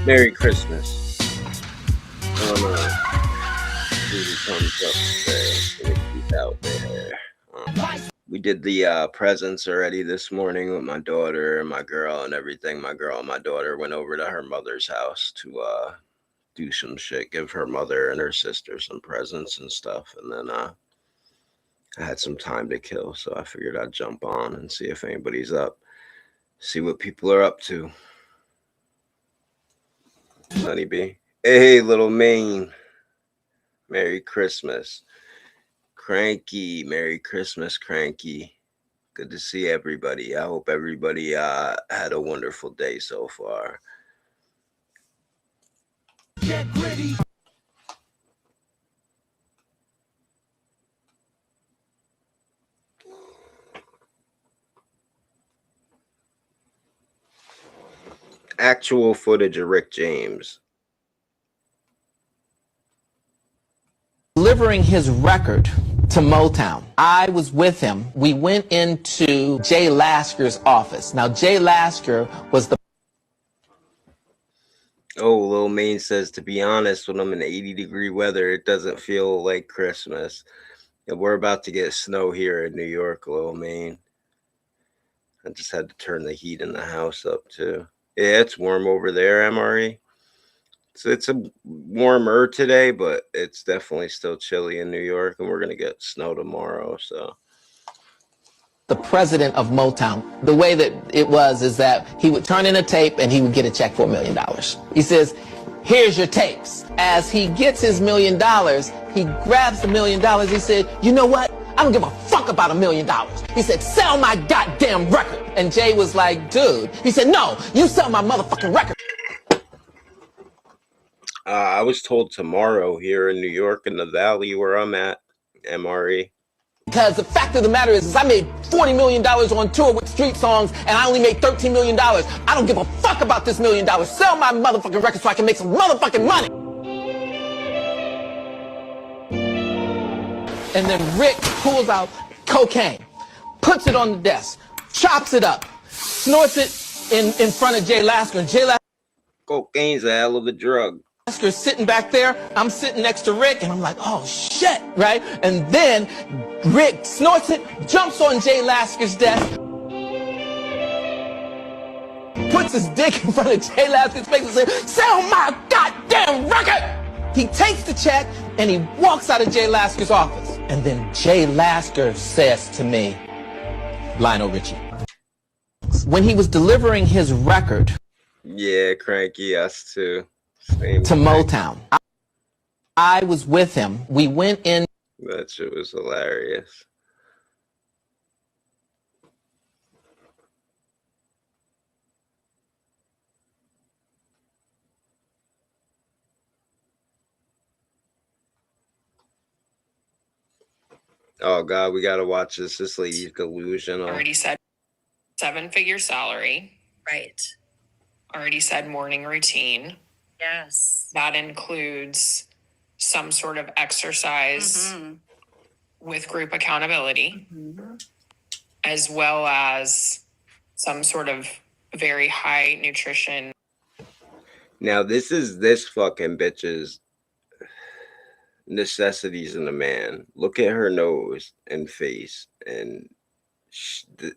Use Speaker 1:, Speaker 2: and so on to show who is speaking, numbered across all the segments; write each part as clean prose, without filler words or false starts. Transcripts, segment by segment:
Speaker 1: Merry Christmas. Do the thumbs up today. Keep out there. We did the presents already this morning with my daughter and my girl and everything. My girl and my daughter went over to her mother's house to do some shit, give her mother and her sister some presents and stuff. And then I had some time to kill, so I figured I'd jump on and see if anybody's up, see what people are up to. Honeybee. Hey, little Maine. Merry Christmas. Cranky. Merry Christmas, Cranky. Good to see everybody. I hope everybody had a wonderful day so far. Get gritty. Actual footage of Rick James
Speaker 2: delivering his record to Motown. I was with him. We went into Jay Lasker's office. Now, Jay Lasker was the...
Speaker 1: Oh, Lil Maine says, to be honest, when I'm in 80-degree weather, it doesn't feel like Christmas. And we're about to get snow here in New York, Lil Maine. I just had to turn the heat in the house up, too. Yeah, it's warm over there, MRE. So it's a warmer today, but it's definitely still chilly in New York, and we're going to get snow tomorrow, so...
Speaker 2: The president of Motown. The way that it was is that he would turn in a tape and he would get a check for $1 million. He says, here's your tapes. As he gets his $1 million, he grabs the $1 million. He said, you know what? I don't give a fuck about $1 million. He said, sell my goddamn record. And Jay was like, dude. He said, no, you sell my motherfucking record.
Speaker 1: I was told tomorrow here in New York in the Valley where I'm at, MRE.
Speaker 2: Because the fact of the matter is I made $40 million on tour with street songs, and I only made $13 million. I don't give a fuck about this $1 million. Sell my motherfucking record so I can make some motherfucking money. And then Rick pulls out cocaine, puts it on the desk, chops it up, snorts it in front of Jay Lasker. And Jay Lasker...
Speaker 1: Cocaine's a hell of a drug.
Speaker 2: Lasker's sitting back there, I'm sitting next to Rick, and I'm like, oh shit, right? And then Rick snorts it, jumps on Jay Lasker's desk, puts his dick in front of Jay Lasker's face and says, sell my goddamn record! He takes the check and he walks out of Jay Lasker's office. And then Jay Lasker says to me, Lionel Richie, when he was delivering his record,
Speaker 1: yeah, Cranky, us too.
Speaker 2: Same to thing. Motown. I was with him. We went in.
Speaker 1: That shit was hilarious. Oh God, we gotta watch this. This lady's delusional.
Speaker 3: Already said 7-figure salary.
Speaker 4: Right.
Speaker 3: Already said morning routine.
Speaker 4: Yes.
Speaker 3: That includes some sort of exercise with group accountability, as well as some sort of very high nutrition.
Speaker 1: Now, this fucking bitch's necessities in a man. Look at her nose and face and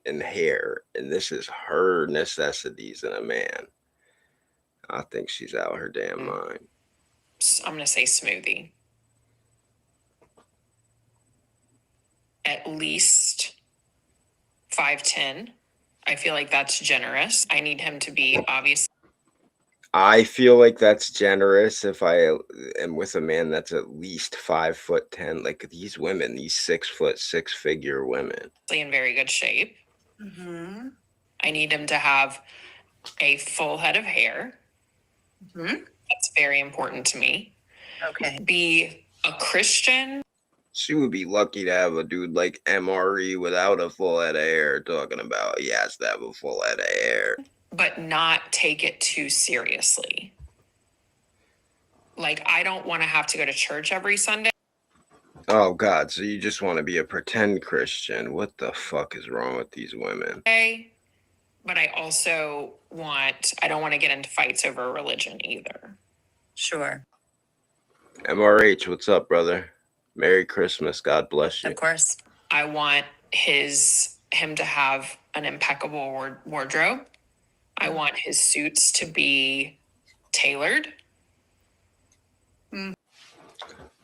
Speaker 1: hair, and this is her necessities in a man. I think she's out her damn mind.
Speaker 3: I'm going to say smoothie. At least 5'10". I feel like that's generous. I need him to be obvious.
Speaker 1: I feel like that's generous if I am with a man that's at least 5'10". Like these women, these 6'6" women.
Speaker 3: In very good shape. I need him to have a full head of hair. That's very important to me.
Speaker 4: Okay.
Speaker 3: Be a Christian.
Speaker 1: She would be lucky to have a dude like MRE without a full head of hair talking about he has to have a full head of hair.
Speaker 3: But not take it too seriously. Like, I don't want to have to go to church every Sunday.
Speaker 1: Oh, God. So you just want to be a pretend Christian. What the fuck is wrong with these women?
Speaker 3: But I also I don't want to get into fights over religion either.
Speaker 4: Sure.
Speaker 1: MRH, what's up, brother? Merry Christmas. God bless you.
Speaker 4: Of course.
Speaker 3: I want him to have an impeccable wardrobe. I want his suits to be tailored.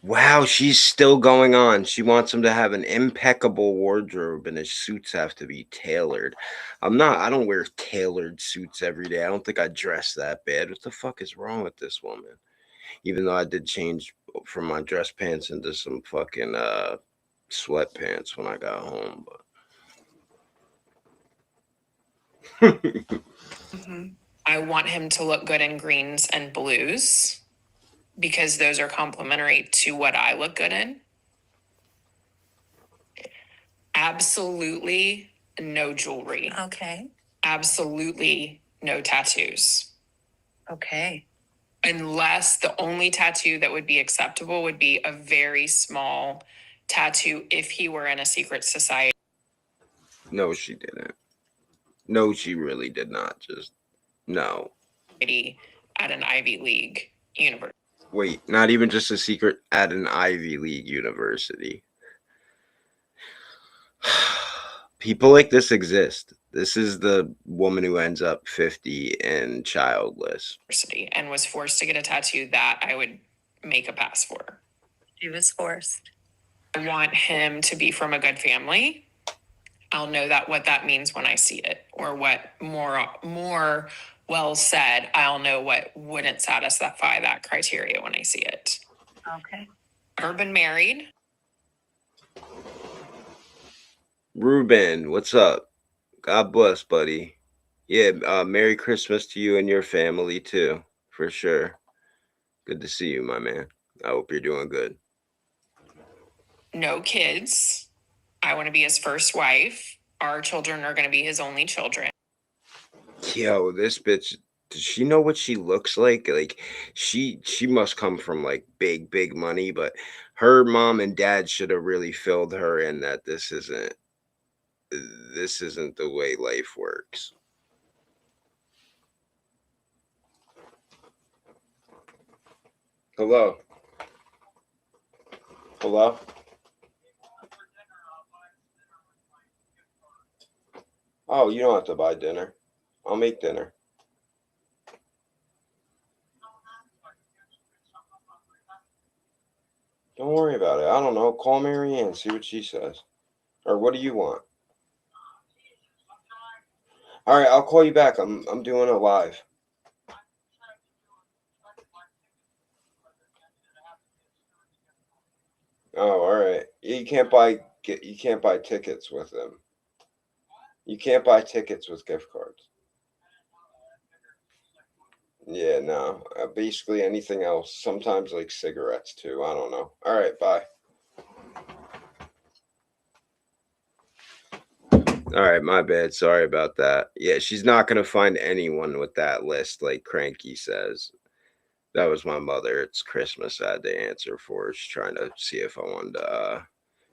Speaker 1: Wow, she's still going on. She wants him to have an impeccable wardrobe and his suits have to be tailored. I don't wear tailored suits every day. I don't think I dress that bad. What the fuck is wrong with this woman? Even though I did change from my dress pants into some fucking sweatpants when I got home, but
Speaker 3: I want him to look good in greens and blues because those are complementary to what I look good in. Absolutely no jewelry.
Speaker 4: Okay.
Speaker 3: Absolutely no tattoos.
Speaker 4: Okay.
Speaker 3: Unless the only tattoo that would be acceptable would be a very small tattoo if he were in a secret society.
Speaker 1: no, she didn't. No, she really did not. Just no.
Speaker 3: At an Ivy League university.
Speaker 1: Wait, not even just a secret at an Ivy League university. People like this exist. This is the woman who ends up 50 and childless.
Speaker 3: And was forced to get a tattoo that I would make a pass for.
Speaker 4: She was forced.
Speaker 3: I want him to be from a good family. I'll know what that means when I see it, or what more well said, I'll know what wouldn't satisfy that criteria when I see it.
Speaker 4: Okay.
Speaker 3: Urban married.
Speaker 1: Ruben, what's up? God bless, buddy. Yeah, Merry Christmas to you and your family too, for sure. Good to see you, my man. I hope you're doing good.
Speaker 3: No kids. I want to be his first wife. Our children are going to be his only children.
Speaker 1: Yo, this bitch, does she know what she looks like? Like she must come from like big money, but her mom and dad should have really filled her in that this isn't the way life works. Hello. Hello. Oh, you don't have to buy dinner. I'll make dinner. Don't worry about it. I don't know. Call Marianne, see what she says. Or what do you want? All right, I'll call you back. I'm doing it live. Oh, all right. You can't buy tickets with them. You can't buy tickets with gift cards. Yeah, no. Basically anything else. Sometimes like cigarettes too. I don't know. All right, bye. All right, my bad. Sorry about that. Yeah, she's not going to find anyone with that list, like Cranky says. That was my mother. It's Christmas. I had to answer for her. She's trying to see if I wanted to,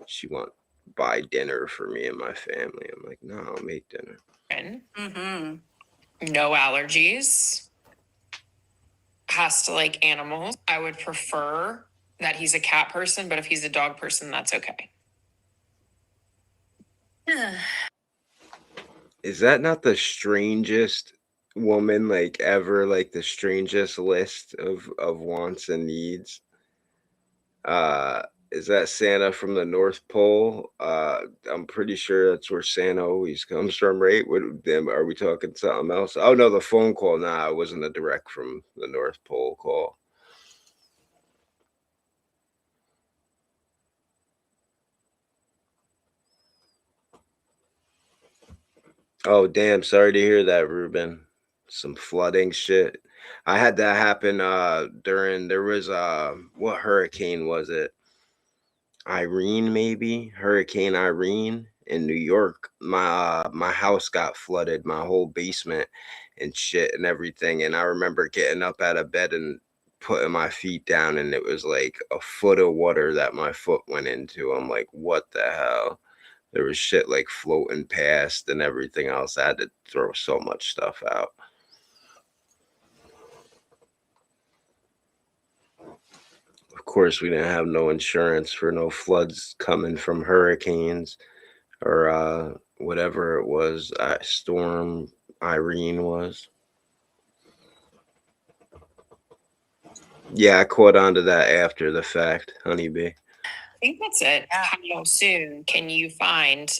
Speaker 1: she want buy dinner for me and my family. I'm like, no, I'll make dinner.
Speaker 3: Mm-hmm. No allergies. Has to like animals. I would prefer that he's a cat person, but if he's a dog person, that's okay.
Speaker 1: Is that not the strangest woman like ever? Like the strangest list of wants and needs? Is that Santa from the North Pole? I'm pretty sure that's where Santa always comes from, right? What them are we talking something else? Oh no, the phone call. Nah, it wasn't a direct from the North Pole call. Oh damn, sorry to hear that, Ruben. Some flooding shit. I had that happen during there was what hurricane was it? Irene, maybe Hurricane Irene in New York. My house got flooded, my whole basement and shit and everything. And I remember getting up out of bed and putting my feet down, and it was like a foot of water that my foot went into. I'm like, what the hell? There was shit like floating past and everything else. I had to throw so much stuff out. Of course, we didn't have no insurance for no floods coming from hurricanes or whatever it was. Storm Irene was. Yeah, I caught on to that after the fact, honeybee.
Speaker 3: I think that's it. How soon can you find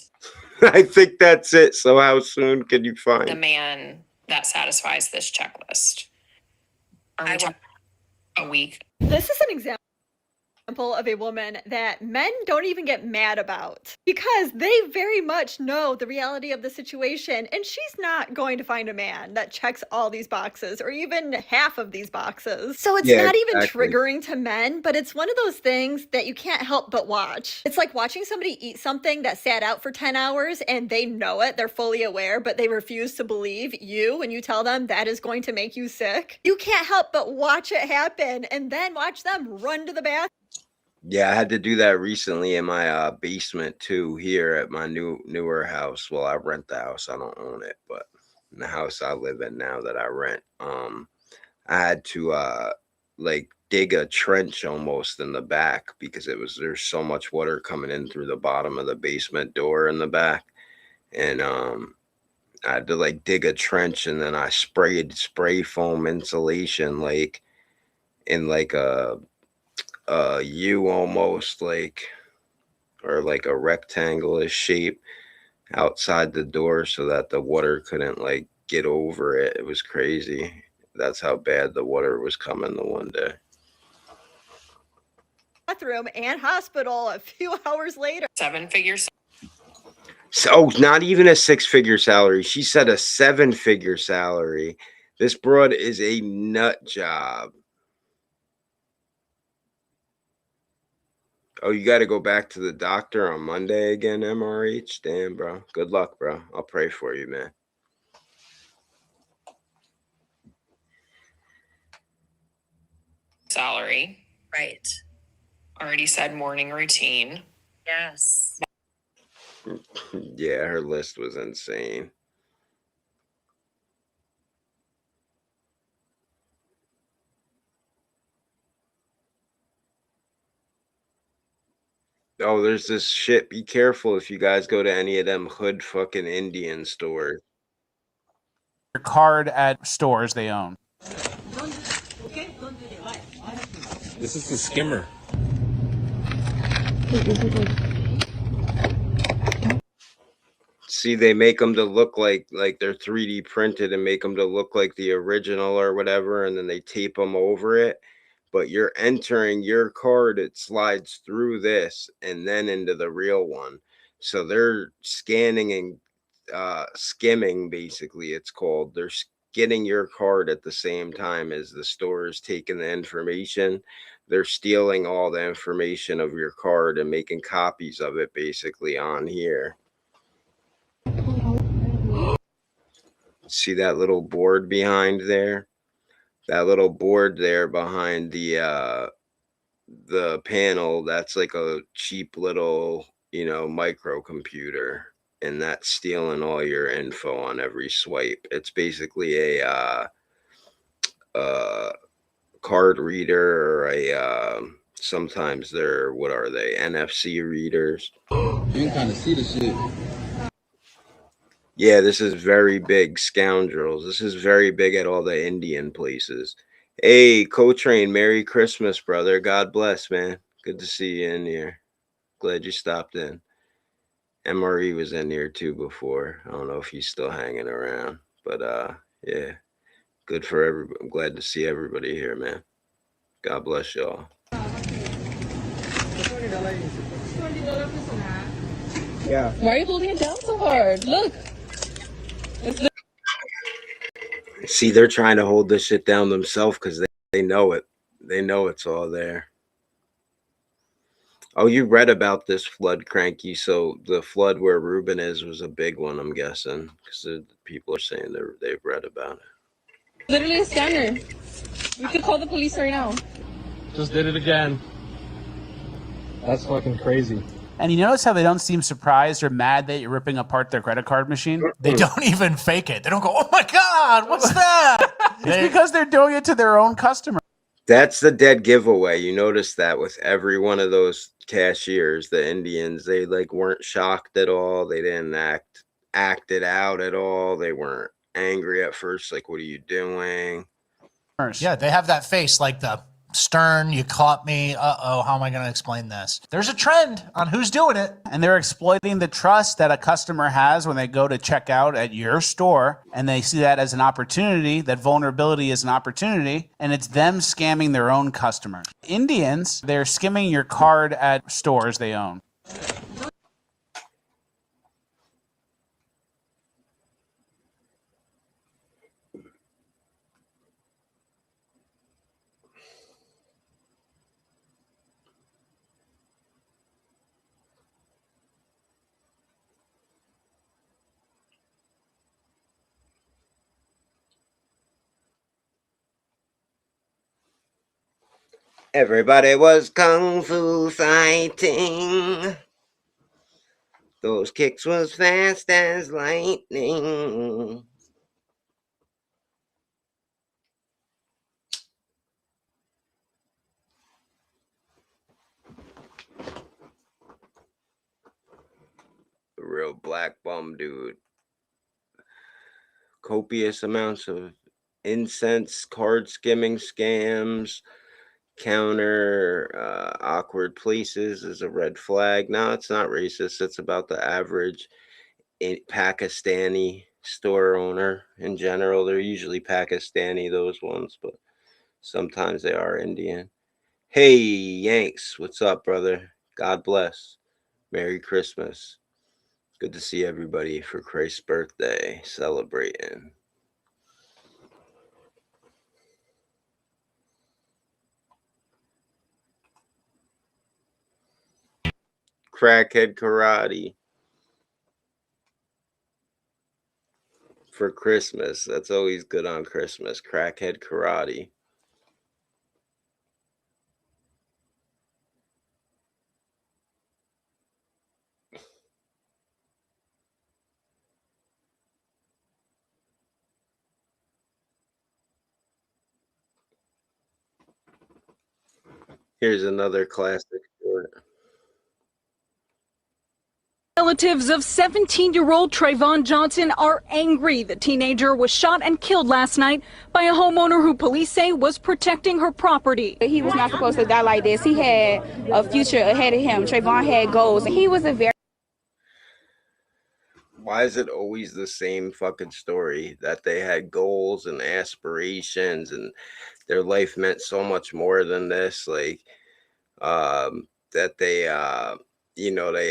Speaker 1: I think that's it. So how soon can you find
Speaker 3: the man that satisfies this checklist? Are we talking a week?
Speaker 5: This is an example of a woman that men don't even get mad about because they very much know the reality of the situation, and she's not going to find a man that checks all these boxes or even half of these boxes. So it's not even triggering to men, but it's one of those things that you can't help but watch. It's like watching somebody eat something that sat out for 10 hours and they know it, they're fully aware, but they refuse to believe you when you tell them that is going to make you sick. You can't help but watch it happen and then watch them run to the bathroom.
Speaker 1: Yeah, I had to do that recently in my basement too, here at my newer house. Well, I rent the house, I don't own it, but in the house I live in now that I rent, I had to like dig a trench almost in the back because there's so much water coming in through the bottom of the basement door in the back. And I had to like dig a trench, and then I sprayed spray foam insulation like in like a U almost, like, or like a rectangular shape outside the door so that the water couldn't like get over it. It was crazy. That's how bad the water was coming the one day.
Speaker 5: Bathroom and hospital a few hours later.
Speaker 3: 7 figures.
Speaker 1: So not even a 6-figure salary. She said a 7-figure salary. This broad is a nut job. Oh, you got to go back to the doctor on Monday again, MRH? Damn, bro. Good luck, bro. I'll pray for you, man.
Speaker 3: Salary.
Speaker 4: Right.
Speaker 3: Already said morning routine.
Speaker 4: Yes.
Speaker 1: Yeah, her list was insane. Oh, there's this shit. Be careful if you guys go to any of them hood fucking Indian stores.
Speaker 6: Your card at stores they own.
Speaker 7: This is the skimmer.
Speaker 1: See, they make them to look like they're 3D printed and make them to look like the original or whatever, and then they tape them over it. But you're entering your card, it slides through this and then into the real one. So they're scanning and skimming, basically, it's called. They're getting your card at the same time as the store is taking the information. They're stealing all the information of your card and making copies of it basically on here. See that little board behind there? That little board there behind the panel, that's like a cheap little, microcomputer, and that's stealing all your info on every swipe. It's basically a card reader or a sometimes they're, what are they, NFC readers.
Speaker 7: You can kind of see the shit.
Speaker 1: Yeah, this is very big, scoundrels. This is very big at all the Indian places. Hey, Co-Train, Merry Christmas, brother. God bless, man. Good to see you in here. Glad you stopped in. MRE was in here too before. I don't know if he's still hanging around, but yeah, good for everybody. I'm glad to see everybody here, man. God bless y'all.
Speaker 8: Yeah. Why are you holding it down so hard? Look.
Speaker 1: See, they're trying to hold this shit down themselves because they know it. They know it's all there. Oh, you read about this flood, Cranky. So the flood where Ruben is was a big one, I'm guessing, because people are saying they've read about it.
Speaker 8: Literally a scanner. We could call the police right now.
Speaker 7: Just did it again. That's fucking crazy.
Speaker 6: And you notice how they don't seem surprised or mad that you're ripping apart their credit card machine?
Speaker 9: They don't even fake it. They don't go, "Oh my God, what's that?"
Speaker 6: It's because they're doing it to their own customers.
Speaker 1: That's the dead giveaway. You notice that with every one of those cashiers, the Indians, they like weren't shocked at all. They didn't act it out at all. They weren't angry at first. Like, what are you doing?
Speaker 9: Yeah, they have that face like the stern, you caught me, uh-oh, how am I going to explain this? There's a trend on who's doing it.
Speaker 6: And they're exploiting the trust that a customer has when they go to check out at your store, and they see that as an opportunity, that vulnerability is an opportunity, and it's them scamming their own customers. Indians, they're skimming your card at stores they own.
Speaker 1: Everybody was kung fu fighting. Those kicks was fast as lightning. A real black bum dude. Copious amounts of incense, card skimming scams, counter awkward places is a red flag. No, it's not racist. It's about the average Pakistani store owner in general. They're usually Pakistani, those ones, but sometimes they are Indian. Hey, Yanks, what's up, brother? God bless. Merry Christmas. Good to see everybody for Christ's birthday celebrating. Crackhead karate for Christmas. That's always good on Christmas. Crackhead karate. Here's another classic story.
Speaker 10: Relatives of 17-year-old Trayvon Johnson are angry. The teenager was shot and killed last night by a homeowner who police say was protecting her property.
Speaker 8: He was not supposed to die like this. He had a future ahead of him. Trayvon had goals. He was a very...
Speaker 1: Why is it always the same fucking story that they had goals and aspirations and their life meant so much more than this? Like, that they, they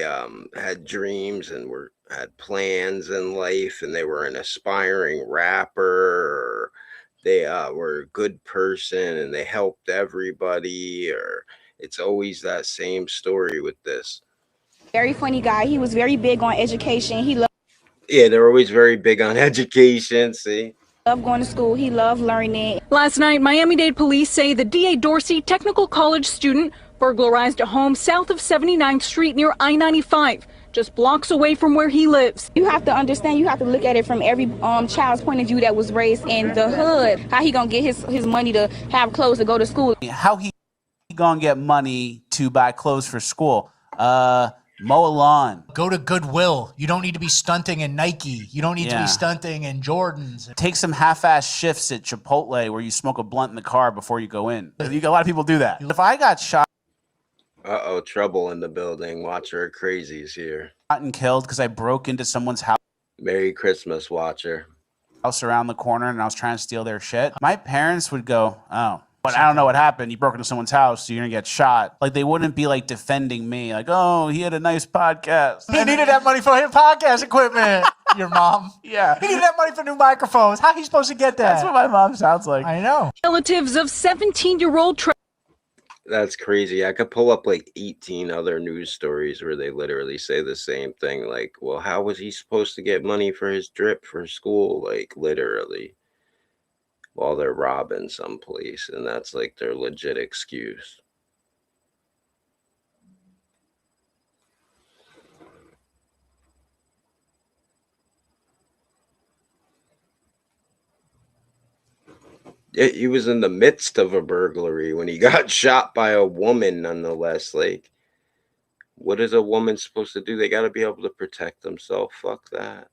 Speaker 1: had dreams and had plans in life, and they were an aspiring rapper, or they were a good person and they helped everybody, or it's always that same story with this.
Speaker 8: Very funny guy. He was very big on education. He loved...
Speaker 1: Yeah, they're always very big on education, see?
Speaker 8: Loved going to school. He loved learning.
Speaker 10: Last night, Miami-Dade police say the D.A. Dorsey Technical College student burglarized a home south of 79th Street near I-95, just blocks away from where he lives.
Speaker 8: You have to understand, you have to look at it from every child's point of view that was raised in the hood. How he gonna get his money to have clothes to go to school?
Speaker 6: How he gonna get money to buy clothes for school? Mow a lawn.
Speaker 9: Go to Goodwill. You don't need to be stunting in Nike. You don't need to be stunting in Jordans.
Speaker 6: Take some half-ass shifts at Chipotle where you smoke a blunt in the car before you go in. A lot of people do that. If I got shot...
Speaker 1: Uh-oh, trouble in the building. Watcher crazies here.
Speaker 6: And killed because I broke into someone's house.
Speaker 1: Merry Christmas, Watcher.
Speaker 6: House around the corner and I was trying to steal their shit. My parents would go, oh, but I don't know what happened. You broke into someone's house, so you're gonna get shot. Like, they wouldn't be like defending me, like, oh, he had a nice podcast.
Speaker 9: He needed that money for his podcast equipment. Your mom.
Speaker 6: Yeah.
Speaker 9: He needed that money for new microphones. How he supposed to get that?
Speaker 6: That's what my mom sounds like.
Speaker 9: I know.
Speaker 10: Relatives of 17-year-old
Speaker 1: That's crazy. I could pull up like 18 other news stories where they literally say the same thing. Like, well, how was he supposed to get money for his drip for school? Like, literally, while they're robbing someplace. And that's like their legit excuse. He was in the midst of a burglary when he got shot by a woman, nonetheless. Like, what is a woman supposed to do? They got to be able to protect themselves. Fuck that.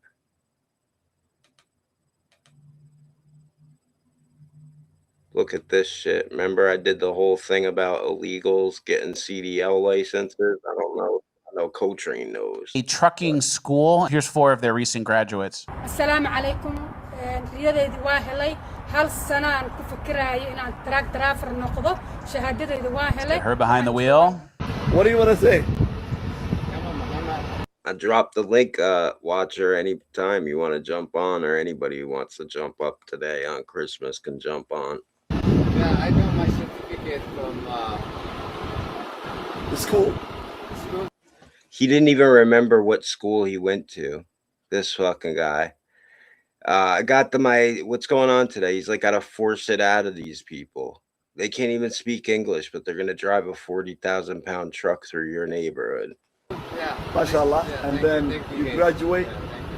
Speaker 1: Look at this shit. Remember I did the whole thing about illegals getting CDL licenses? I don't know. I know Coltrane knows.
Speaker 6: A trucking school. Here's 4 of their recent graduates.
Speaker 11: السلام عليكم رياديدي waa helay hal sano aan ku fikirayay inaan truck driver noqdo shahaadadayda waa helay
Speaker 6: Get her behind the wheel.
Speaker 12: What do you want to say?
Speaker 1: I dropped the link, Watcher. Anytime you want to jump on, or anybody who wants to jump up today on Christmas can jump on.
Speaker 7: Yeah, I got my certificate from
Speaker 12: The school.
Speaker 1: He didn't even remember what school he went to. This fucking guy. I got what's going on today? He's like, gotta force it out of these people. They can't even speak English, but they're gonna drive a 40,000-pound truck through your neighborhood.
Speaker 7: yeah.
Speaker 12: MashaAllah. And then you graduate,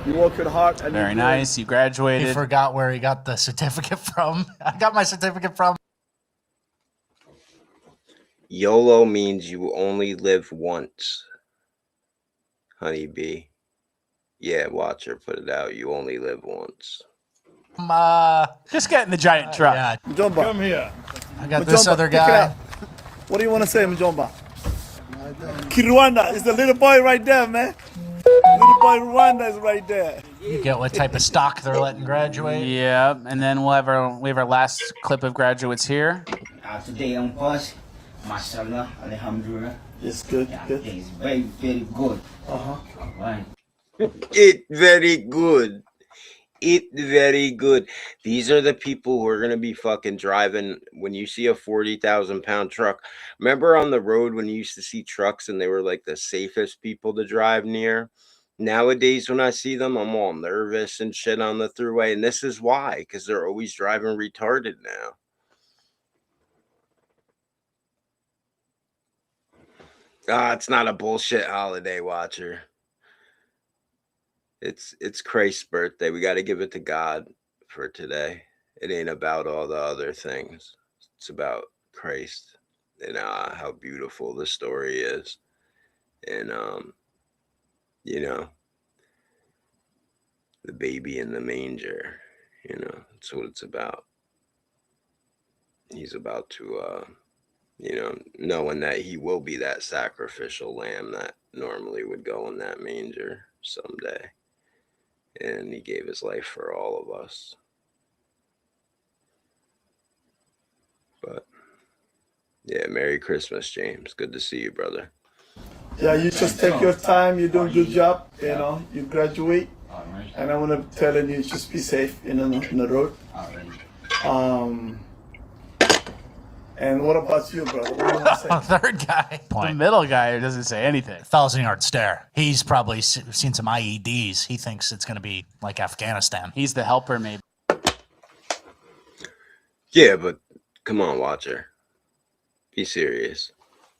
Speaker 12: you work hard. And
Speaker 6: Very nice. You graduated.
Speaker 9: He forgot where he got the certificate from. I got my certificate from.
Speaker 1: YOLO means you only live once. Honeybee. Yeah, Watcher, put it out. You only live once.
Speaker 6: Just get in the giant truck.
Speaker 9: Yeah,
Speaker 12: Mjomba.
Speaker 7: Come here.
Speaker 9: I got
Speaker 12: Mjomba,
Speaker 9: this other
Speaker 12: pick it
Speaker 9: guy.
Speaker 12: up. What do you want to say, Mjomba? Kirwanda is the little boy right there, man. Little boy Rwanda is right there.
Speaker 9: You get what type of stock they're letting graduate.
Speaker 6: Yeah, and then we have our last clip of graduates here.
Speaker 13: Today on course, mashallah, alhamdulillah.
Speaker 12: It's good, good.
Speaker 13: It's very, very good. Right.
Speaker 1: It very good. It very good. These are the people who are going to be fucking driving when you see a 40,000-pound truck. Remember on the road when you used to see trucks and they were like the safest people to drive near? Nowadays, when I see them, I'm all nervous and shit on the thruway. And this is why, because they're always driving retarded now. It's not a bullshit holiday, Watcher. It's Christ's birthday. We got to give it to God for today. It ain't about all the other things. It's about Christ and how beautiful the story is. And you know, the baby in the manger, you know, that's what it's about. He's about to you know, knowing that he will be that sacrificial lamb that normally would go in that manger someday. And he gave his life for all of us. But yeah, Merry Christmas, James. Good to see you, brother.
Speaker 12: Yeah, you just take your time. You do a good job. You know, you graduate. And I want to tell you, just be safe, you know, on the road. And what about you, brother? What do you want to say?
Speaker 9: Third guy.
Speaker 6: The middle guy doesn't say anything.
Speaker 9: Thousand Yard Stare. He's probably seen some IEDs. He thinks it's going to be like Afghanistan.
Speaker 6: He's the helper, maybe.
Speaker 1: Yeah, but come on, Watcher. Be serious.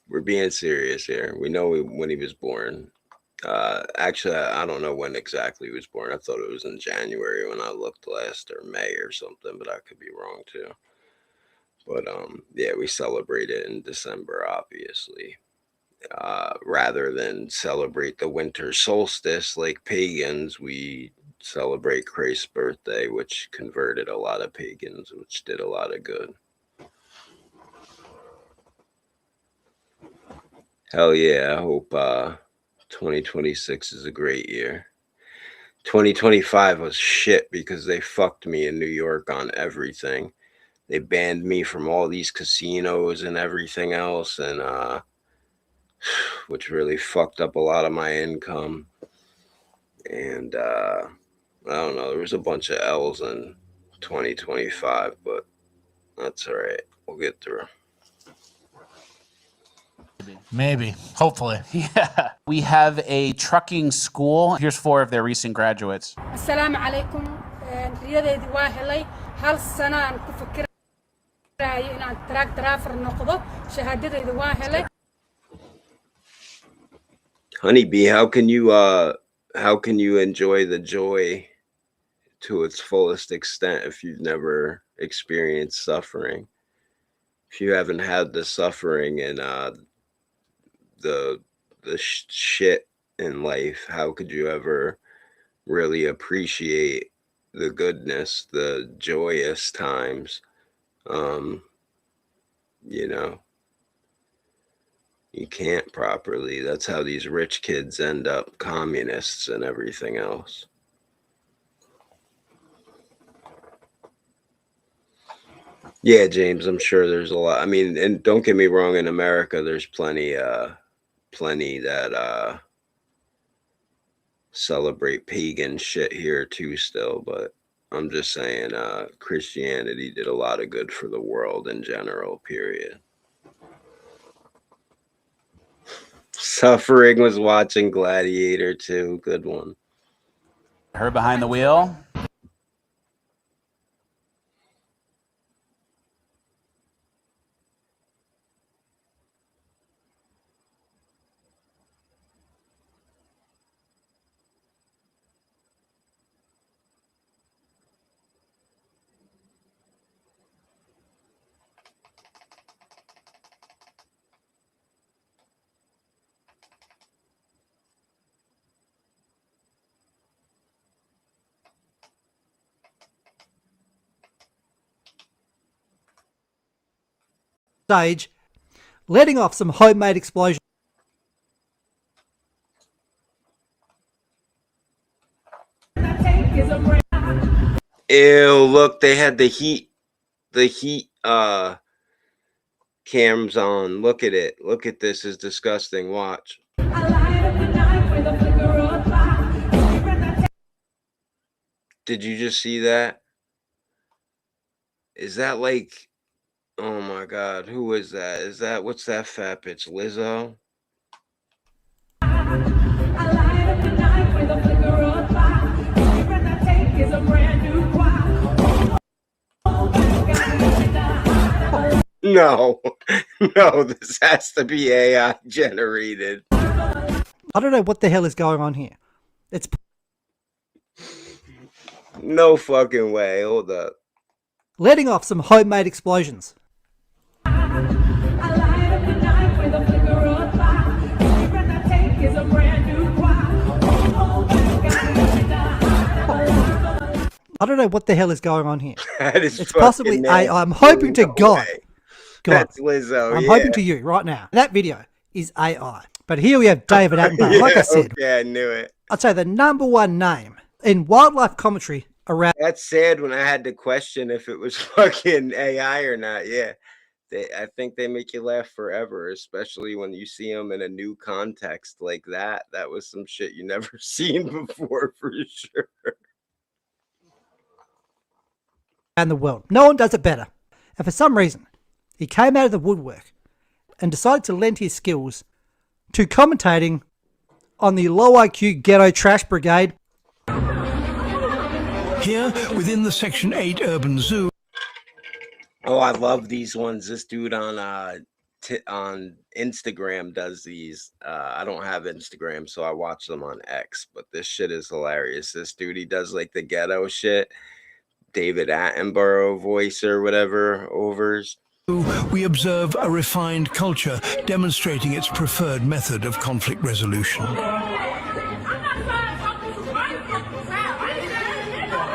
Speaker 1: We're being serious here. We know when he was born. Actually, I don't know when exactly he was born. I thought it was in January when I looked last, or May or something, but I could be wrong too. But yeah, we celebrate it in December, obviously. Rather than celebrate the winter solstice like pagans, we celebrate Christ's birthday, which converted a lot of pagans, which did a lot of good. Hell yeah, I hope 2026 is a great year. 2025 was shit because they fucked me in New York on everything. They banned me from all these casinos and everything else, and which really fucked up a lot of my income. And I don't know, there was a bunch of L's in 2025, but that's all right. We'll get through.
Speaker 9: Maybe. Hopefully.
Speaker 6: Yeah. We have a trucking school. Here's 4 of their recent graduates.
Speaker 11: السلام عليكم رياديدي waa helay hal sano aan ku fikirayay inaan truck driver noqdo shahaadadayda waa helay.
Speaker 1: Honeybee, how can you enjoy the joy to its fullest extent if you've never experienced suffering. If you haven't had the suffering and the shit in life, how could you ever really appreciate the goodness, the joyous times? You know, you can't properly. That's how these rich kids end up communists and everything else. Yeah, James, I'm sure there's a lot. I mean, and don't get me wrong, in America, there's plenty that celebrate pagan shit here too still, but I'm just saying Christianity did a lot of good for the world in general, period. Suffering was watching Gladiator 2. Good one.
Speaker 6: Her behind the wheel.
Speaker 14: Stage, letting off some homemade explosions.
Speaker 1: Ew, look, they had the heat cams on. Look at it. Look at this. Is disgusting. Watch. Did you just see that? Is that like, oh my God, who is that? Is that, what's that fat bitch, Lizzo? No, no, this has to be AI generated.
Speaker 14: I don't know what the hell is going on here. It's
Speaker 1: no fucking way. Hold up.
Speaker 14: Letting off some homemade explosions.
Speaker 15: I
Speaker 14: don't know what the hell is going on here.
Speaker 1: That is
Speaker 14: it's possibly AI. I'm hoping to God.
Speaker 1: That's Lizzo.
Speaker 14: I'm hoping to you right now. That video is AI. But here we have David Attenborough. Like I said,
Speaker 1: okay, I knew it.
Speaker 14: I'd say the #1 name in wildlife commentary around.
Speaker 1: That's sad when I had to question if it was fucking AI or not. Yeah. I think they make you laugh forever, especially when you see them in a new context like that. That was some shit you never seen before for sure.
Speaker 14: And the world. No one does it better. And for some reason, he came out of the woodwork and decided to lend his skills to commentating on the low IQ ghetto trash brigade.
Speaker 15: Here, within the Section 8 urban zoo.
Speaker 1: Oh, I love these ones. This dude on Instagram does these. I don't have Instagram, so I watch them on X, but this shit is hilarious. This dude, he does like the ghetto shit. David Attenborough voice or whatever overs.
Speaker 15: We observe a refined culture demonstrating its preferred method of conflict resolution.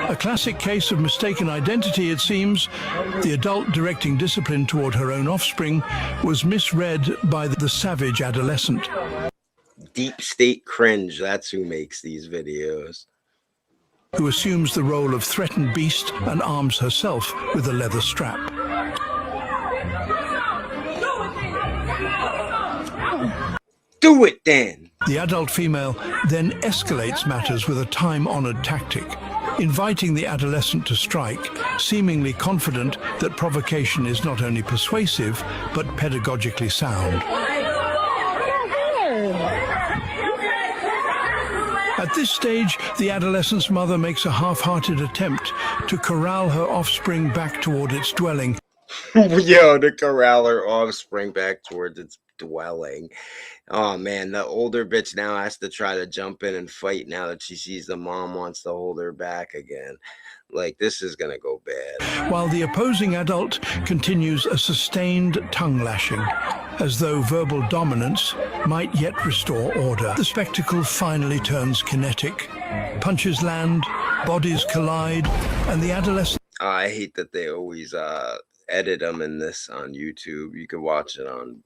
Speaker 15: A classic case of mistaken identity, it seems. The adult directing discipline toward her own offspring was misread by the savage adolescent.
Speaker 1: Deep state cringe, that's who makes these videos.
Speaker 15: Who assumes the role of threatened beast and arms herself with a leather strap.
Speaker 1: Do it then!
Speaker 15: The adult female then escalates matters with a time-honored tactic, inviting the adolescent to strike, seemingly confident that provocation is not only persuasive, but pedagogically sound. At this stage, the adolescent's mother makes a half-hearted attempt to corral her offspring back toward its dwelling.
Speaker 1: Yo, to corral her offspring back towards its dwelling. Oh man, the older bitch now has to try to jump in and fight now that she sees the mom wants to hold her back again. Like, this is gonna go bad.
Speaker 15: While the opposing adult continues a sustained tongue lashing, as though verbal dominance might yet restore order. The spectacle finally turns kinetic. Punches land, bodies collide, and the adolescent...
Speaker 1: I hate that they always edit them in this on YouTube. You could watch it on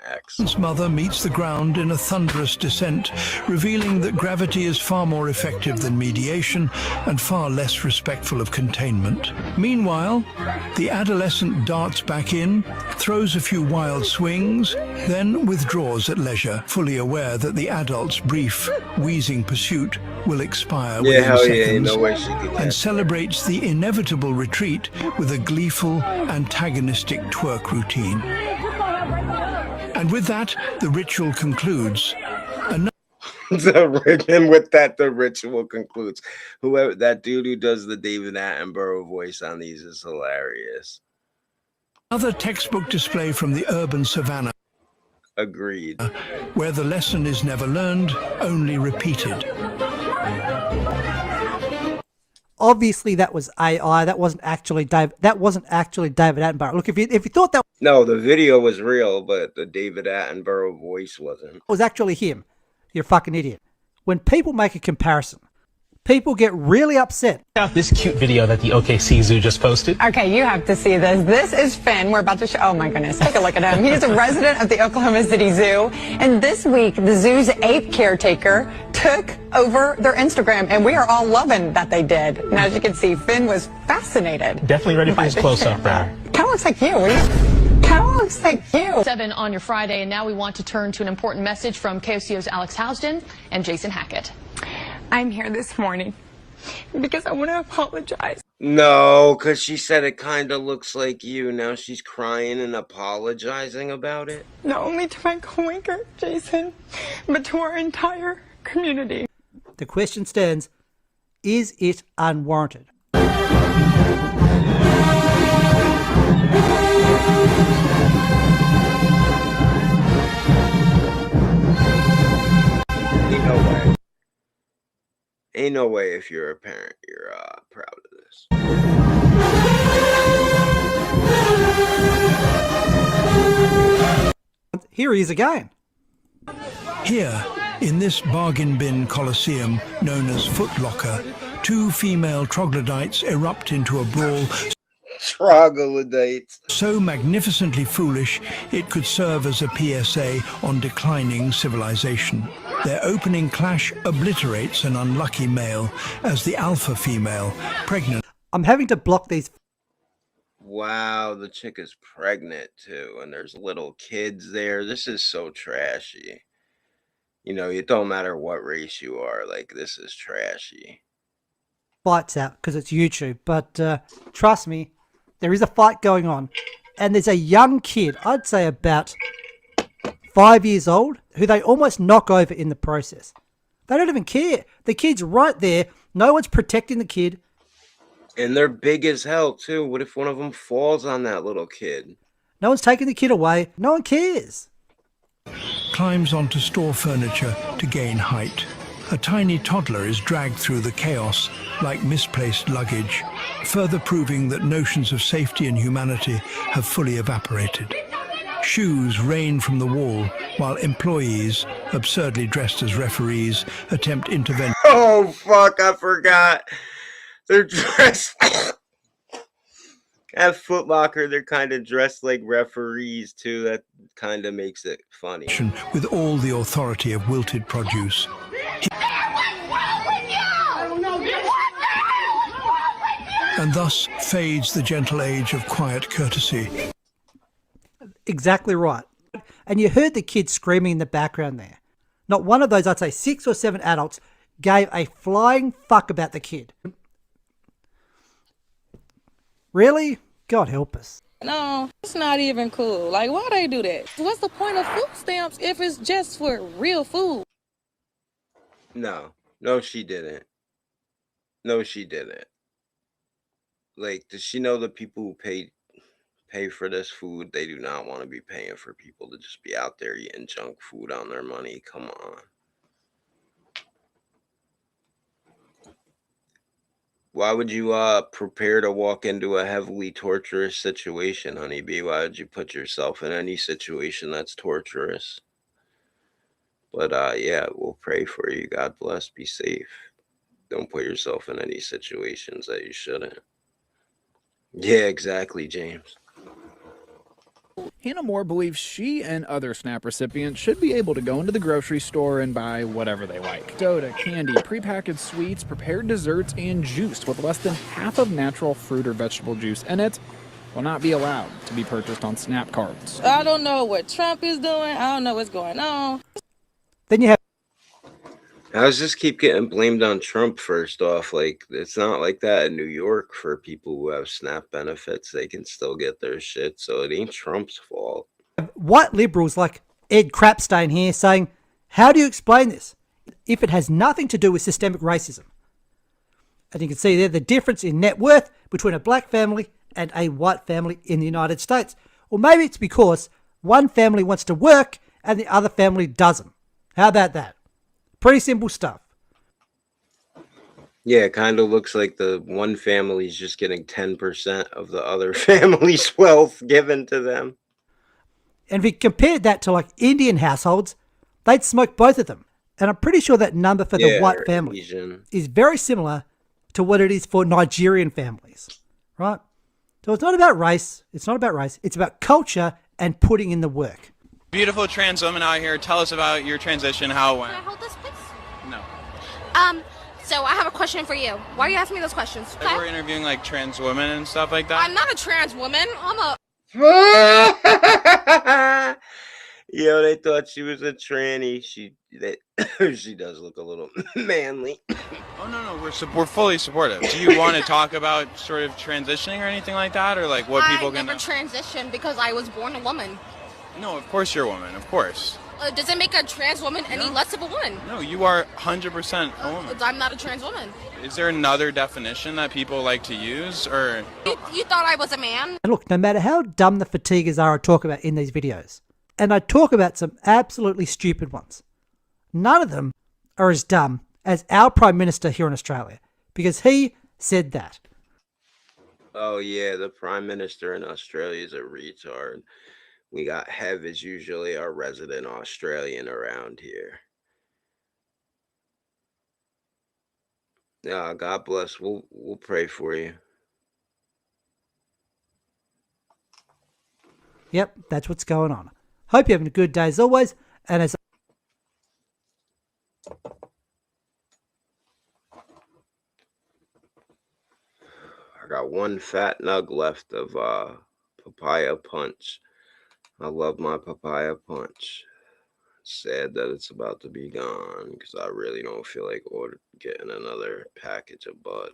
Speaker 1: X.
Speaker 15: His mother meets the ground in a thunderous descent, revealing that gravity is far more effective than mediation and far less respectful of containment. Meanwhile, the adolescent darts back in, throws a few wild swings, then withdraws at leisure, fully aware that the adult's brief, wheezing pursuit will expire within seconds,
Speaker 1: no way she could
Speaker 15: and celebrates the inevitable retreat with a gleeful, antagonistic twerk routine. And with that, the ritual concludes.
Speaker 1: And with that, the ritual concludes. Whoever that dude who does the David Attenborough voice on these is hilarious.
Speaker 15: Another textbook display from the urban savannah.
Speaker 1: Agreed.
Speaker 15: Where the lesson is never learned, only repeated.
Speaker 14: Obviously, that was AI. That wasn't actually David. That wasn't actually David Attenborough. Look, if you thought that
Speaker 1: no, the video was real, but the David Attenborough voice wasn't.
Speaker 14: was actually him, you're a fucking idiot. When people make a comparison, people get really upset.
Speaker 16: This cute video that the OKC Zoo just posted.
Speaker 17: Okay, you have to see this. This is Finn. We're about to show. Oh my goodness, take a look at him. He's a resident of the Oklahoma City Zoo, and this week the zoo's ape caretaker took over their Instagram, and we are all loving that they did. And as you can see, Finn was fascinated.
Speaker 16: Definitely ready for his close-up there.
Speaker 17: Kind of looks like you. Kind of looks like you.
Speaker 18: 7 on your Friday, and now we want to turn to an important message from KOCO's Alex Housden and Jason Hackett.
Speaker 17: I'm here this morning because I want to apologize.
Speaker 1: No, because she said it kind of looks like you. Now she's crying and apologizing about it.
Speaker 17: Not only to my coworker, Jason, but to our entire community.
Speaker 14: The question stands, is it unwarranted?
Speaker 1: Ain't no way if you're a parent you're proud of this.
Speaker 14: Here he is again.
Speaker 15: Here, in this bargain bin coliseum known as Foot Locker, two female troglodytes erupt into a brawl
Speaker 1: troglodytes
Speaker 15: so magnificently foolish it could serve as a PSA on declining civilization. Their opening clash obliterates an unlucky male as the alpha female, pregnant.
Speaker 14: I'm having to block these.
Speaker 1: Wow, the chick is pregnant too, and there's little kids there. This is so trashy. You know, it don't matter what race you are, like, this is trashy.
Speaker 14: Fights out because it's YouTube, but trust me, there is a fight going on, and there's a young kid, I'd say about 5 years old, who they almost knock over in the process. They don't even care. The kid's right there. No one's protecting the kid.
Speaker 1: And they're big as hell too. What if one of them falls on that little kid?
Speaker 14: No one's taking the kid away. No one cares.
Speaker 15: Climbs onto store furniture to gain height. A tiny toddler is dragged through the chaos like misplaced luggage, further proving that notions of safety and humanity have fully evaporated. Shoes rain from the wall while employees, absurdly dressed as referees, attempt intervention.
Speaker 1: Oh, fuck, I forgot. They're dressed... At Foot Locker, they're kind of dressed like referees, too. That kind of makes it funny.
Speaker 15: With all the authority of wilted produce. And thus fades the gentle age of quiet courtesy.
Speaker 14: Exactly right. And you heard the kid screaming in the background there. Not one of those, I'd say 6 or 7 adults, gave a flying fuck about the kid. Really? God help us.
Speaker 19: No, it's not even cool. Like, why they do that? What's the point of food stamps if it's just for real food?
Speaker 1: No. No, she didn't. No, she didn't. Like, does she know the people who pay pay for this food. They do not want to be paying for people to just be out there eating junk food on their money. Come on. Why would you prepare to walk into a heavily torturous situation, honeybee? Why would you put yourself in any situation that's torturous? But yeah, we'll pray for you. God bless. Be safe. Don't put yourself in any situations that you shouldn't. Yeah, exactly, James.
Speaker 20: Hannah Moore believes she and other SNAP recipients should be able to go into the grocery store and buy whatever they like. Soda, candy, prepackaged sweets, prepared desserts, and juice with less than half of natural fruit or vegetable juice in it will not be allowed to be purchased on SNAP cards.
Speaker 19: I don't know what Trump is doing. I don't know what's going on.
Speaker 14: Then you have
Speaker 1: I was just keep getting blamed on Trump first off. Like, it's not like that in New York for people who have SNAP benefits. They can still get their shit, so it ain't Trump's fault.
Speaker 14: white liberals like Ed Crapstain here saying, how do you explain this if it has nothing to do with systemic racism? And you can see there the difference in net worth between a black family and a white family in the United States. Or maybe it's because one family wants to work and the other family doesn't. How about that? Pretty simple stuff.
Speaker 1: Yeah, it kind of looks like the one family's just getting 10% of the other family's wealth given to them.
Speaker 14: And if you compared that to like Indian households, they'd smoke both of them. And I'm pretty sure that number for the white family is very similar to what it is for Nigerian families, right? So it's not about race. It's not about race. It's about culture and putting in the work.
Speaker 21: Beautiful trans woman out here. Tell us about your transition, how it went.
Speaker 22: Can I hold this, please?
Speaker 21: No.
Speaker 22: So I have a question for you. Why are you asking me those questions?
Speaker 21: Like we're interviewing like trans women and stuff like that.
Speaker 22: I'm not a trans woman. I'm a...
Speaker 1: Yo, they thought she was a tranny. She does look a little manly.
Speaker 21: Oh no, we're fully supportive. Do you want to talk about sort of transitioning or anything like that, or like what people
Speaker 22: I
Speaker 21: can?
Speaker 22: never transitioned because I was born a woman.
Speaker 21: No, of course you're a woman. Of course.
Speaker 22: Does it make a trans woman any less of a woman?
Speaker 21: No, you are 100% a woman.
Speaker 22: I'm not a trans woman.
Speaker 21: Is there another definition that people like to use, or?
Speaker 22: You thought I was a man?
Speaker 14: And look, no matter how dumb the fatiguers are I talk about in these videos, and I talk about some absolutely stupid ones, none of them are as dumb as our Prime Minister here in Australia, because he said that.
Speaker 1: Oh yeah, the Prime Minister in Australia is a retard. We got Hev is usually our resident Australian around here. Yeah, God bless. We'll pray for you.
Speaker 14: Yep, that's what's going on. Hope you're having a good day as always, and as
Speaker 1: I got one fat nug left of papaya punch. I love my papaya punch. Sad that it's about to be gone because I really don't feel like getting another package of bud.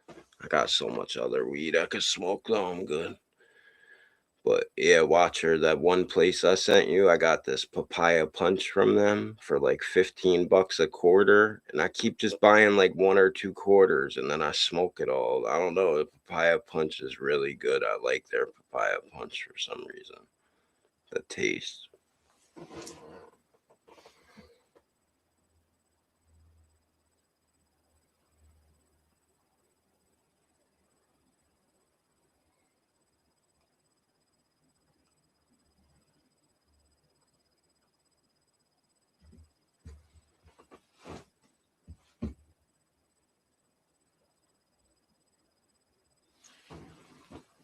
Speaker 1: I got so much other weed I could smoke though. I'm good. But yeah, Watcher, that one place I sent you, I got this papaya punch from them for like $15 a quarter. And I keep just buying like 1 or 2 quarters and then I smoke it all. I don't know. The papaya punch is really good. I like their papaya punch for some reason. The taste.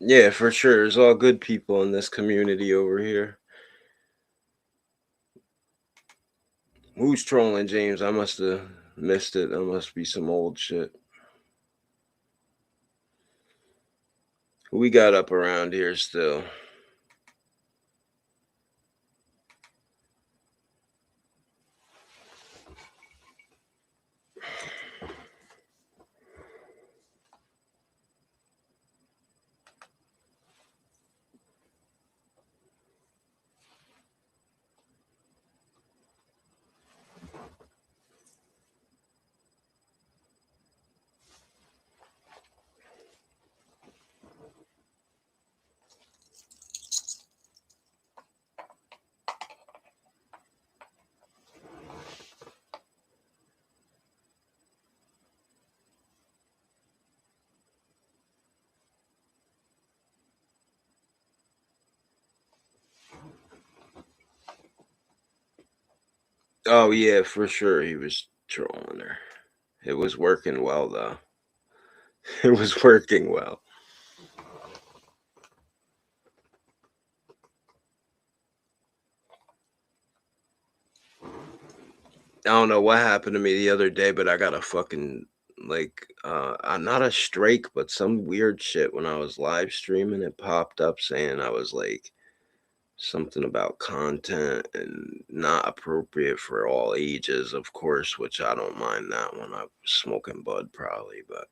Speaker 1: Yeah, for sure. There's all good people in this community over here. Who's trolling, James? I must have missed it. That must be some old shit. Who we got up around here still? Oh yeah, for sure he was trolling her. It was working well though. It was working well. I don't know what happened to me the other day, but I got a fucking not a strike, but some weird shit when I was live streaming. It popped up saying I was like something about content and not appropriate for all ages, of course, which I don't mind that when I'm smoking bud probably, but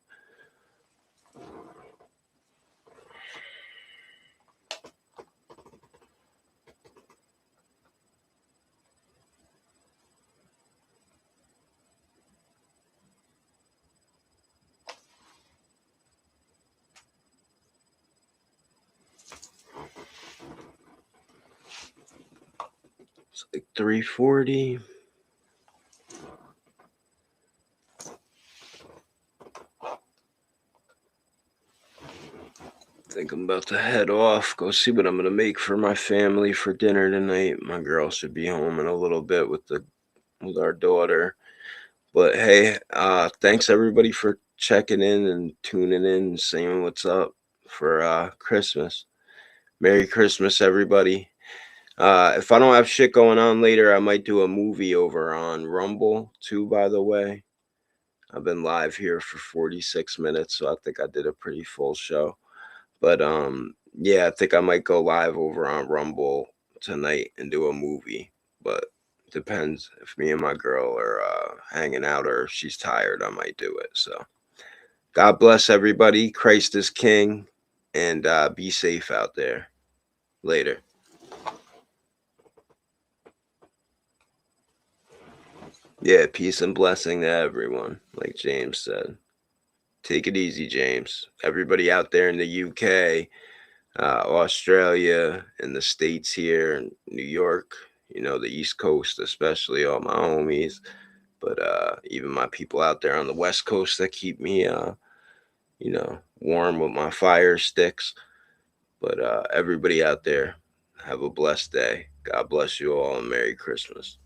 Speaker 1: it's like 3:40. I think I'm about to head off, go see what I'm gonna make for my family for dinner tonight. My girl should be home in a little bit with our daughter. But hey, thanks everybody for checking in and tuning in and saying what's up for Christmas. Merry Christmas, everybody. If I don't have shit going on later, I might do a movie over on Rumble too, by the way. I've been live here for 46 minutes, so I think I did a pretty full show. But yeah, I think I might go live over on Rumble tonight and do a movie. But depends if me and my girl are hanging out or if she's tired, I might do it. So God bless everybody. Christ is King, and be safe out there. Later. Yeah, peace and blessing to everyone, like James said. Take it easy, James. Everybody out there in the UK, Australia, in the States here, in New York, the East Coast, especially all my homies, but even my people out there on the West Coast that keep me, warm with my fire sticks. But everybody out there, have a blessed day. God bless you all and Merry Christmas.